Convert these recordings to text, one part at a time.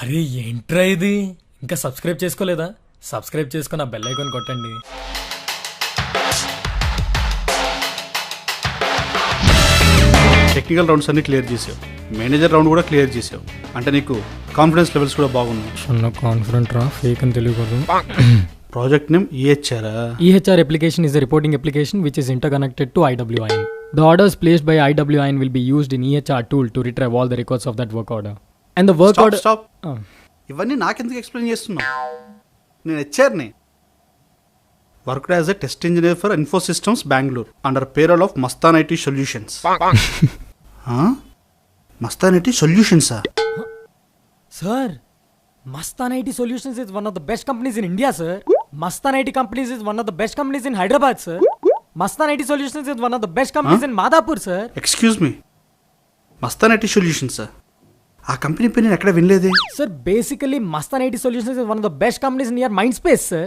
అరే ఏంట్రా ఇది, ఇంకా సబ్స్క్రైబ్ చేసుకోలేదా? సబ్స్క్రైబ్ చేసుకుని ఆ బెల్ ఐకాన్ కొట్టండి. టెక్నికల్ రౌండ్స్ అన్ని క్లియర్ చేసావు, మేనేజర్ రౌండ్ కూడా క్లియర్ చేసావు, అంటే నీకు కాన్ఫిడెన్స్ లెవెల్స్ కూడా బాగున్నాయి. చిన్న కాన్ఫిడెంట్ రా, ఫేక్ అని తెలియకూడదు. Project name EHR. EHR application is a reporting application which is interconnected to IWIN. The orders placed by IWIN will be used in EHR tool to retrieve all the records of that work order. And the work order... Stop. ఇవన్నీ నాకెందుకు explain చేస్తున్నావు? నేను HRని. Worked as a test engineer for Infosystems Bengaluru under payroll of Mastan IT solutions. Mastan IT సొల్యూషన్సా? Sir, Mastan IT Solutions is one of the best companies in India, sir. Mastan IT Companies is one of the best companies in Hyderabad, sir. Mastan IT Solutions is one of the best companies in Madhapur, sir. Excuse me, Mastan IT solutions sir, ఆ company పేరు నేను ఎక్కడ వినలేదే. Sir, basically Mastan IT Solutions is one of the best companies near Mindspace, sir.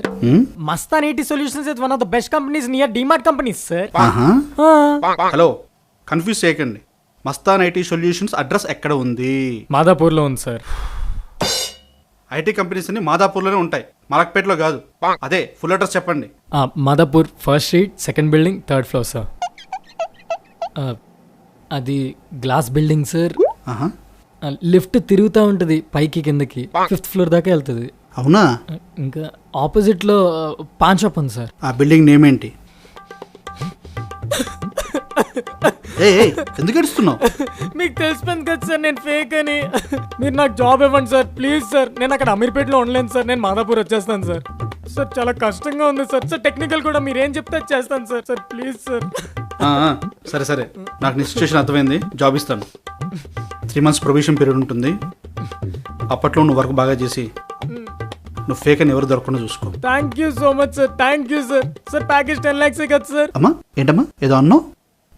Mastan IT Solutions is one of the best companies near DMart companies, sir. Hello, confuse చేయకండి. Mastan IT solutions address ఎక్కడ ఉంది? మాదాపూర్లో ఉంది, sir. IT companies అన్ని మాదాపూర్లోనే ఉంటాయి, మలక్పేటలో కాదు. అదే full address చెప్పండి. Madhapur, first street, second building, third floor, sir. అది గ్లాస్ బిల్డింగ్, సార్. లిఫ్ట్ తిరుగుతూ ఉంటుంది పైకి కిందకి, 5th ఫ్లోర్ దాకా వెళ్తుంది. అవునా? ఇంకా ఆపోజిట్లో పాన్ షాప్ ఉంది, సార్. ఆ బిల్డింగ్ నేమ్ ఏంటి? ఎందుకు ఏడుస్తున్నావు? మీకు తెలిసిపోయింది కదా సార్ నేను ఫేక్ అని. మీరు నాకు జాబ్ ఇవ్వండి సార్, ప్లీజ్ సార్. నేను అక్కడ అమీర్పేటలో ఉండలేను సార్, నేను మాదాపూర్ వచ్చేస్తాను సార్. సార్ చాలా కష్టంగా ఉంది సార్. సార్ టెక్నికల్ కూడా మీరు ఏం చెప్తే చేస్తాను సార్. Sir please sir. సరే సరే, నాకు నీ సిచ్యువేషన్ అర్థమైంది, జాబ్ ఇస్తాను. 3 months ప్రొబేషన్ పీరియడ్ ఉంటుంది. అప్పట్లో నువ్వు వర్క్ బాగా చేసి నువ్వు ఫేక్ అని ఎవరు దొరకకుండా చూసుకో. Thank you so much sir, thank you sir. Sir package 10 lakhs కదా సార్? అమ్మా ఏంటమ్మా ఏదో అన్నావు?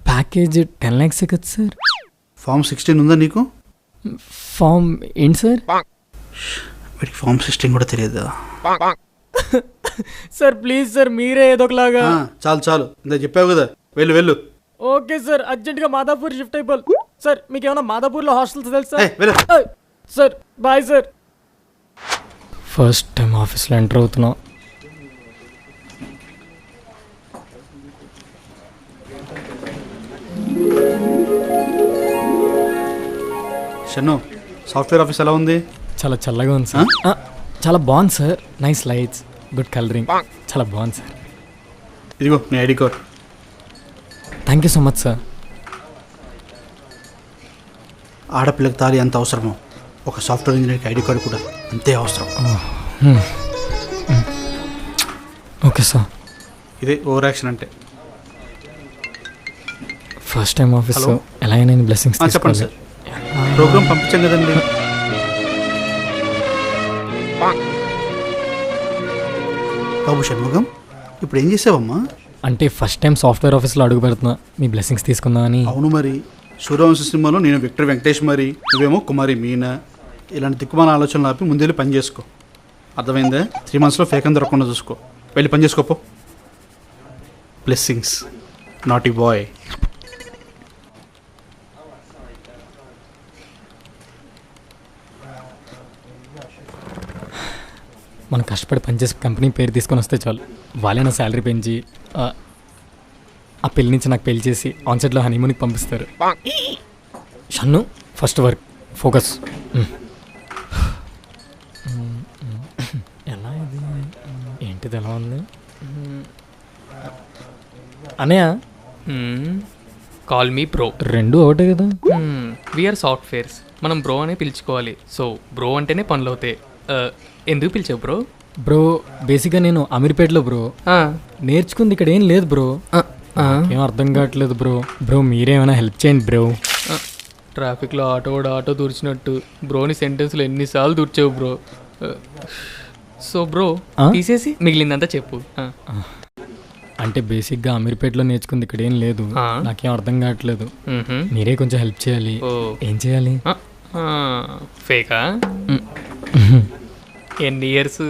ప్యాకేజ్ 10 lakhs కదా సార్? ఫామ్ 16 ఉందా నీకు? ఫామ్ ఏంటి సార్? వీడికి ఫామ్ 16 కూడా తెలియదా? సార్ ప్లీజ్ సార్, మీరే ఏదో ఒకలాగా. చాలు చాలు, ఇందా చెప్పావు కదా, వెళ్ళు వెళ్ళు. ఓకే సార్, అర్జెంట్గా మాదాపూర్ షిఫ్ట్ అయిపోవాలి. సార్ మీకు ఏమైనా మాదాపూర్లో హాస్టల్స్ తెలుసా? Sir bye sir. First time ఆఫీస్లో ఎంటర్ అవుతున్నాం. షన్ను, సాఫ్ట్వేర్ ఆఫీస్ ఎలా ఉంది? చాలా చల్లగా ఉంది సార్. చాలా బాగుంది sir. Nice lights, good colouring, చాలా బాగుంది సార్. ఇదిగో నీ ID card. Thank you so much sir. ఆడపిల్లకి తాళి ఎంత అవసరమో ఒక సాఫ్ట్వేర్ ఇంజనీర్కి ID కార్డు కూడా అంతే అవసరం. Okay sir. ఇదే ఓవర్ యాక్షన్ అంటే. ఫస్ట్ టైం ఆఫీస్లో ఎలా అయినా బ్లెస్సింగ్స్ చెప్పండి సార్. ప్రోగ్రామ్ పంపించాం కదండి. బాబు షణ్ముఖం, ఇప్పుడు ఏం చేసావమ్మా? అంటే ఫస్ట్ టైం సాఫ్ట్వేర్ ఆఫీస్లో అడుగు పెడుతున్నా, మీ బ్లెస్సింగ్స్ తీసుకుందామని. అవును మరి, సూర్యవంశ సినిమాలో నేను విక్టర్ వెంకటేష్, మరి నువ్వేమో కుమారి మీనా. ఇలాంటి దిక్కుమాల ఆలోచనలు ఆపి ముందెళ్ళి పని చేసుకో, అర్థమైందా? 3 monthsలో ఫేక్ అని దొరకకుండా చూసుకో. వెళ్ళి పని చేసుకోపో. Blessings, naughty boy. మనం కష్టపడి పనిచేసి కంపెనీ పేరు తీసుకొని వస్తే చాలు, వాళ్ళే నా శాలరీ పెంచి ఆ పెళ్లి నుంచి నాకు పెళ్లి చేసి ఆన్సెట్లో హనీమూన్కి పంపిస్తారు. Shannu, first work focus. ఎలా ఇది ఏంటిది, ఎలా ఉంది అనయ్య? Call me bro. రెండు ఒకటే కదా. వీఆర్ సాఫ్ట్వేర్స్, మనం బ్రో అనే పిలుచుకోవాలి. సో బ్రో అంటేనే పనులు అవుతాయి. ఎందుకు పిలిచావు బ్రో? బ్రో బేసిక్గా నేను అమీర్పేటలో బ్రో నేర్చుకుంది, ఇక్కడ ఏం లేదు బ్రో. ఏం అర్థం కావట్లేదు బ్రో. బ్రో మీరేమైనా హెల్ప్ చేయండి బ్రో. ట్రాఫిక్లో ఆటో కూడా ఆటో దూర్చినట్టు బ్రోని సెంటెన్స్లో ఎన్నిసార్లు దూర్చావు బ్రో. సో బ్రో తీసేసి మిగిలిందంతా చెప్పు. అంటే బేసిక్గా అమీర్పేటలో నేర్చుకుంది, ఇక్కడ ఏం లేదు. నాకేం అర్థం కావట్లేదు, మీరే కొంచెం హెల్ప్ చేయాలి. ఏం చేయాలి? ఫేకా? ఎన్ని ఇయర్స్?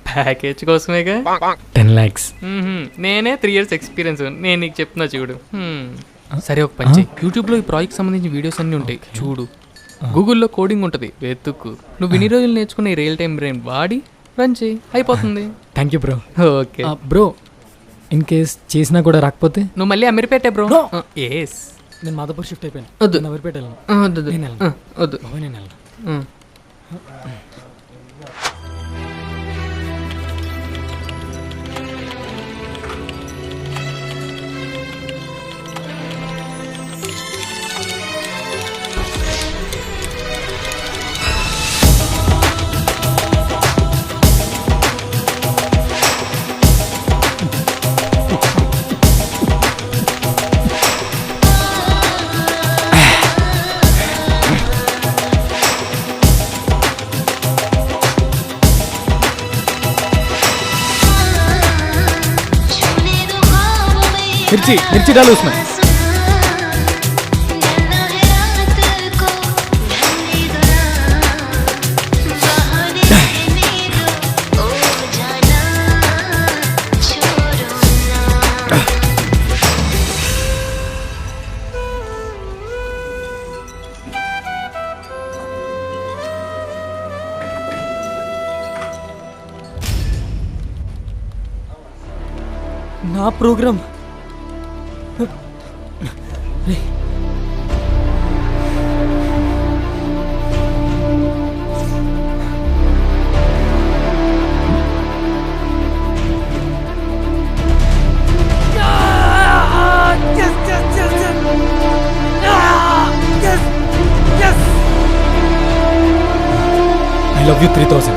ప్యాకేజ్ కోసమేగా. 10 lakhs. నేనే 3 years ఎక్స్పీరియన్స్, నేను నీకు చెప్తున్నా చూడు. సరే ఒక పని చెయ్యి, యూట్యూబ్లో ఈ ప్రాజెక్ట్ సంబంధించిన వీడియోస్ అన్నీ ఉంటాయి చూడు. గూగుల్లో కోడింగ్ ఉంటుంది, వెతుక్కు. నువ్వు ఇన్ని రోజులు నేర్చుకున్న ఈ రియల్ టైం బ్రెయిన్ వాడి రన్ చేయి, అయిపోతుంది. Thank you bro. Okay bro in case చేసినా కూడా రాకపోతే నువ్వు మళ్ళీ అమీర్పేటే బ్రో. No. ఎస్ నేను మాదాపూర్ షిఫ్ట్ అయిపోయాను. వద్దు. నేను అమీర్పేట వెళ్ళను. వద్దు నేను వెళ్ళను. వద్దు. బాబాయ్ నేను వెళ్ళను. मिर्ची डालो उसमें. ना program I love you 3000.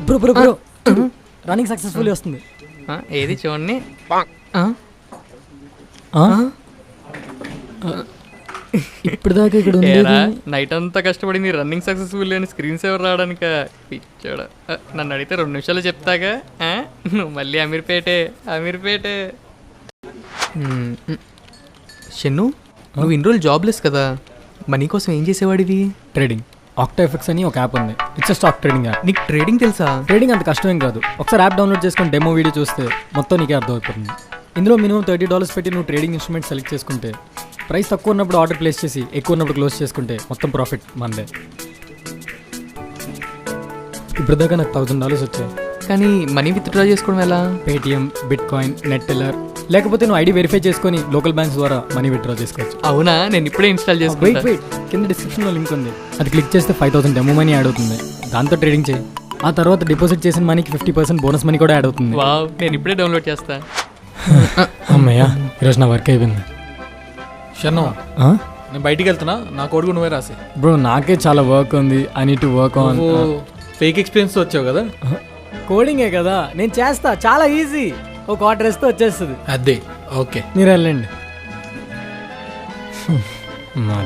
Bro bro bro running successful వస్తుంది. ఏది చూడండి. ఇప్పుడు దాకా ఇక్కడ నైట్ అంతా కష్టపడింది రన్నింగ్ సక్సెస్ఫుల్ అని స్క్రీన్ సేవర్ రావడానిక పిచ్చాడు. నన్ను అడిగితే 2 నిమిషాలు చెప్తాగా. నువ్వు మళ్ళీ అమీర్పేటే. షన్ను, నువ్వు ఇన్ని రోజులు జాబ్లెస్ కదా, మనీ కోసం ఏం చేసేవాడివి? ట్రేడింగ్. ఆక్టాఎఫ్ఎక్స్ అని ఒక యాప్ ఉంది. It's stock trading app. నీకు ట్రేడింగ్ తెలుసా? ట్రేడింగ్ అంత కష్టమేం కాదు. ఒకసారి యాప్ డౌన్లోడ్ చేసుకొని డెమో వీడియో చూస్తే మొత్తం నీకే అర్థమైపోతుంది. ఇందులో మినిమం $30 పెట్టి నువ్వు ట్రేడింగ్ ఇన్స్ట్రుమెంట్ సెలెక్ట్ చేసుకుంటే, ప్రైస్ తక్కువ ఉన్నప్పుడు ఆర్డర్ ప్లేస్ చేసి ఎక్కువ ఉన్నప్పుడు క్లోజ్ చేసుకుంటే మొత్తం ప్రాఫిట్ మందే. ఇప్పుడు దాకా నాకు $1000 వచ్చాయి. కానీ మనీ విత్డ్రా చేసుకోవడం ఎలా? Paytm, bit coin, net teller, లేకపోతే నువ్వు ఐడి వెరిఫై చేసుకొని లోకల్ బ్యాంక్స్ ద్వారా మనీ విత్డ్రా చేసుకోవచ్చు. అవునా? నేను ఇప్పుడే ఇన్స్టాల్ చేసుకుంటా. వెయిట్ కింద డిస్క్రిప్షన్లో లింక్ ఉంది, అది క్లిక్ చేస్తే 5000 డెమో మనీ యాడ్ అవుతుంది. దాంతో ట్రేడింగ్ చేయి. ఆ తర్వాత డిపాజిట్ చేసిన మనీకి 50% బోనస్ మనీ కూడా యాడ్ అవుతుంది. వావ్, నేను ఇప్పుడే డౌన్లోడ్ చేస్తా. అమ్మయ్యా, ఈరోజు నా వర్క్ అయిపోయింది. షన్ను, నేను బయటికి వెళ్తున్నా, నా కోడ్ కూడా నువ్వే రాసి. బ్రో నాకే చాలా వర్క్ ఉంది. I need to work on. Fake experience వచ్చావు కదా, కోడింగే కదా, నేను చేస్తా. చాలా ఈజీ. ఒక ఆర్డర్ వేస్తే వచ్చేస్తుంది. అదే. ఓకే, మీరు వెళ్ళండి. మా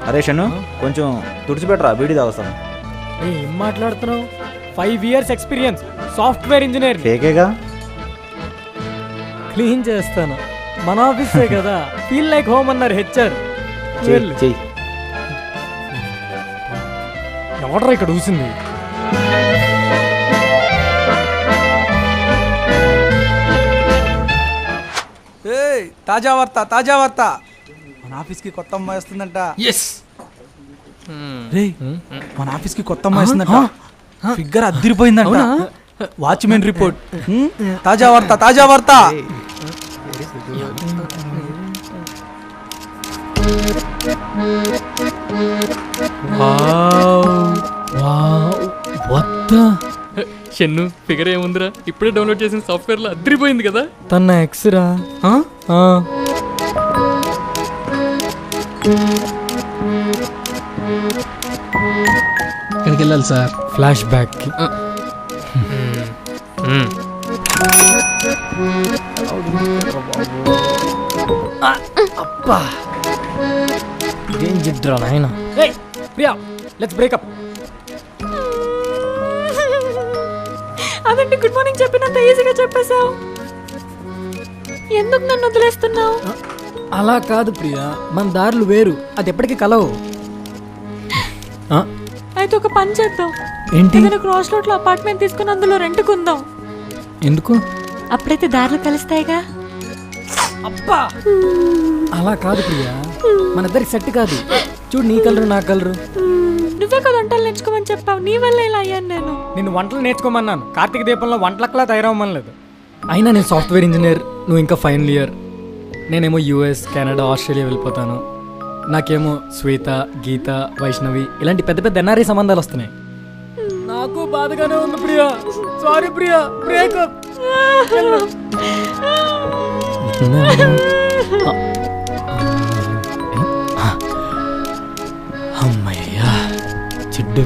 అరే షన్ను, కొంచెం తుడిచిపెట్టరా, బీడీ తాగుతాను. ఏం మాట్లాడుతున్నావు? 5 years ఎక్స్పీరియన్స్, సాఫ్ట్వేర్ ఇంజనీర్. ఫేకేగా? క్లీన్ చేస్తాను. మన ఆఫీసే కదా, ఫీల్ లైక్ హోమ్ అన్నారు హెచ్ఆర్. చెయ్యి. ఎవడరా ఇక్కడ చూసింది? తాజా వార్త మన ఆఫీస్కి కొత్త అమ్మాయి వస్తుందంట. ఎస్ రే, మన ఆఫీస్కి కొత్త అమ్మాయి వస్తుందంట. ఫిగర్ అదిరిపోయిందంట. Watchman report. తాజా వార్త. షన్ను, ఫిగర్ ఏముందిరా, ఇప్పుడే డౌన్లోడ్ చేసిన సాఫ్ట్వేర్లో అదిరిపోయింది కదా. తన ఎక్స్రా. ఎక్కడికి వెళ్ళాలి సార్? ఫ్లాష్ బ్యాక్ కి. అబ్బా, ఏం జిద్రా నాయన. Priya, let's breakup. అదంటే గుడ్ మార్నింగ్ చెప్పినంత ఈజీగా చెప్పేశావు. ఎందుకు నన్ను వదిలేస్తున్నావు? అలా కాదు ప్రియా, మన దారులు వేరు. అది ఎప్పటికీ కలవు. అయితే ఒక పని చేద్దాం. ఏంటి ఏదైనా క్రాస్ రోడ్ లో అపార్ట్మెంట్ తీసుకుని అందులో రెంట్కుందాం. ఎందుకు అప్పుడైతే దారులు కలుస్తాయిగా. అలా కాదు ప్రియా, మన ఇద్దరికి సెట్ కాదు. చూడు, నీ కలరు నా కలరు. నువ్వే కదా వంటలు నేర్చుకోమని చెప్పావు, నీ వల్ల ఇలా అయ్యాను నేను. నిన్ను వంటలు నేర్చుకోమన్నాను, కార్తీక దీపంలో వంటలక్కలా తయారవ్వమనలేదు. అయినా నేను సాఫ్ట్వేర్ ఇంజనీర్, నువ్వు ఇంకా ఫైనల్ ఇయర్. నేనేమో యూఎస్, కెనడా, ఆస్ట్రేలియా వెళ్ళిపోతాను. నాకేమో శ్వేత, గీత, వైష్ణవి ఇలాంటి పెద్ద పెద్ద ఎన్ఆర్ఐ సంబంధాలు వస్తున్నాయి. నాకు బాధగానే ఉంది ప్రియా. Sorry Priya, breakup. అమ్మయ్యా, చెడ్డు